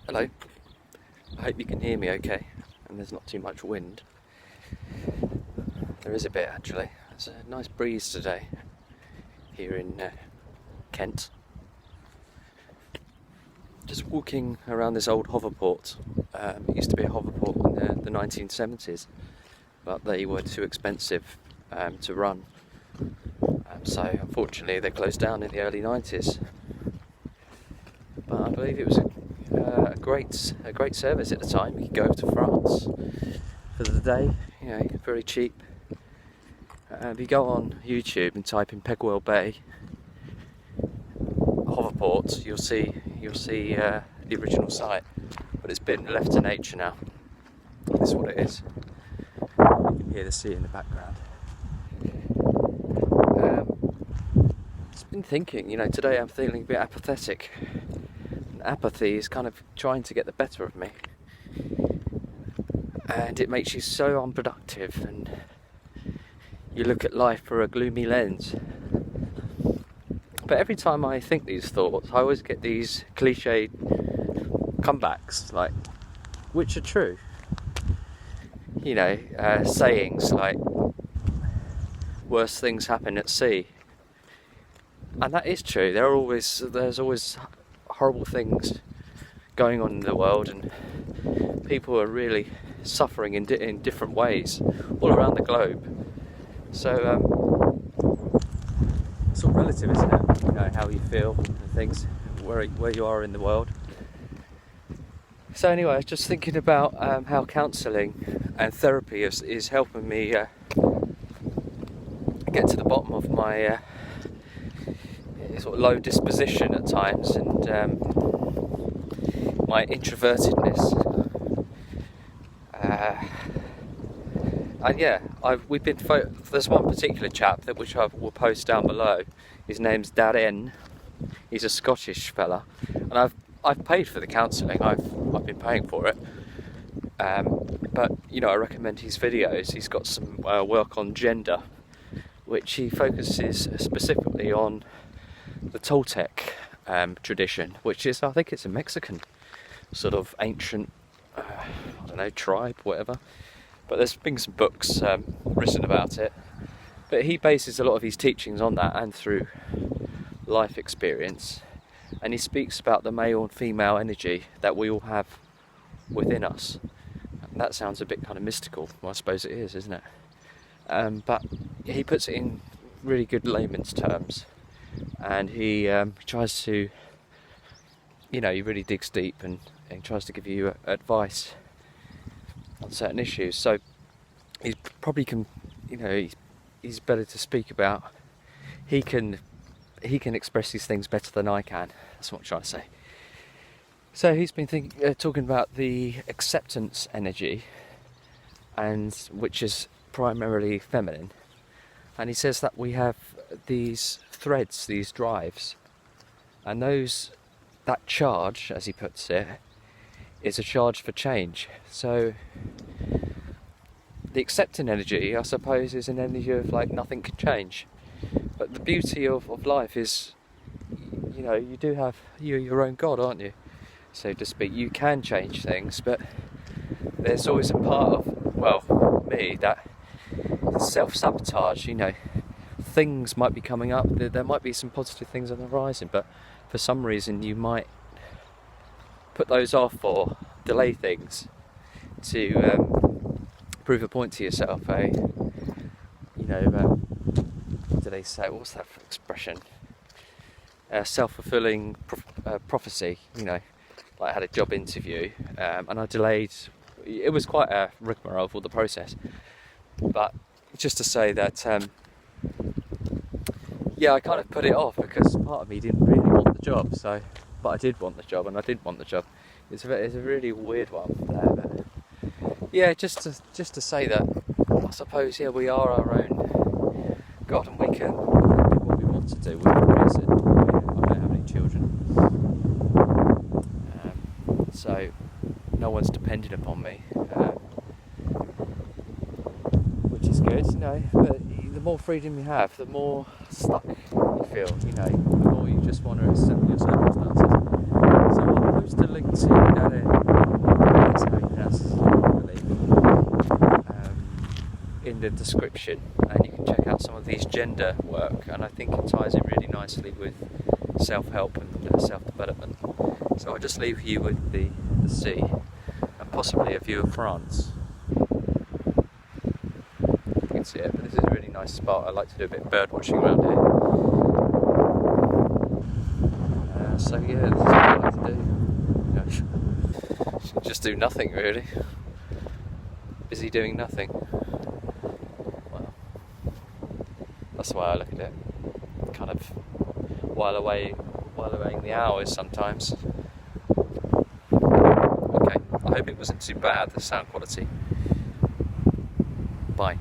Hello, I hope you can hear me okay and there's not too much wind. There is a bit actually. There's a nice breeze today here in Kent. Just walking around this old hoverport. It used to be a hoverport in the 1970s, but they were too expensive to run. So unfortunately they closed down in the early 90s. But I believe it was a great service at the time. You could go over to France for the day, very cheap. If you go on YouTube and type in Pegwell Bay hoverport, you'll see the original site, but it's been left to nature now. That's what it is. You can hear the sea in the background. Just been thinking, today I'm feeling a bit apathetic. Apathy is kind of trying to get the better of me, and it makes you so unproductive, and you look at life through a gloomy lens. But every time I think these thoughts, I always get these cliched comebacks, which are true. Sayings like worse things happen at sea, and that is true. There's always horrible things going on in the world, and people are really suffering in different ways all around the globe. So it's all relative, isn't it? How you feel and things, where you are in the world. So anyway, I was just thinking about how counselling and therapy is helping me get to the bottom of my sort of low disposition at times, and my introvertedness. There's one particular chap which I will post down below. His name's Darren. He's a Scottish fella, and I've paid for the counselling. I've been paying for it. But I recommend his videos. He's got some work on gender, which he focuses specifically on the Toltec tradition, which is, I think it's a Mexican sort of ancient, tribe, whatever. But there's been some books written about it. But he bases a lot of his teachings on that and through life experience. And he speaks about the male and female energy that we all have within us. And that sounds a bit kind of mystical. Well, I suppose it is, isn't it? But he puts it in really good layman's terms. And he tries to, he really digs deep and tries to give you advice on certain issues. So he's probably he's better to speak about. He can express these things better than I can. That's what I'm trying to say. So he's been talking about the acceptance energy, and which is primarily feminine. And he says that we have these threads, these drives, and that charge, as he puts it, is a charge for change. So the accepting energy, I suppose, is an energy of nothing can change. But the beauty of life is, you do have your own God, aren't you? So to speak, you can change things, but there's always a part of, me, that self-sabotage. Things might be coming up, there might be some positive things on the horizon, but for some reason you might put those off or delay things to prove a point to yourself. What do they say? What's that expression? Self-fulfilling prophecy. I had a job interview and I delayed. It was quite a rigmarole for the process, but just to say that I kind of put it off because part of me didn't really want the job. But I did want the job, and I did want the job. It's a really weird one there, but just to say that I suppose we are our own God, and we can do what we want to do with reason. I don't have any children, so no one's dependent upon me, which is good, But the more freedom you have, the more stuck you feel, the more you just want to accept your circumstances. So I'll post a link to Darren, that's how you pronounce his name, I believe, in the description, and you can check out some of these gender work, and I think it ties in really nicely with self-help and self-development. So I'll just leave you with the sea and possibly a view of France. You can see it, but this is a really nice spot. I like to do a bit of bird watching around here. So yeah, this is what I like to do. Just do nothing really. Busy doing nothing. Well, that's the way I look at it. Kind of while awaying the hours sometimes. Okay, I hope it wasn't too bad, the sound quality. Bye.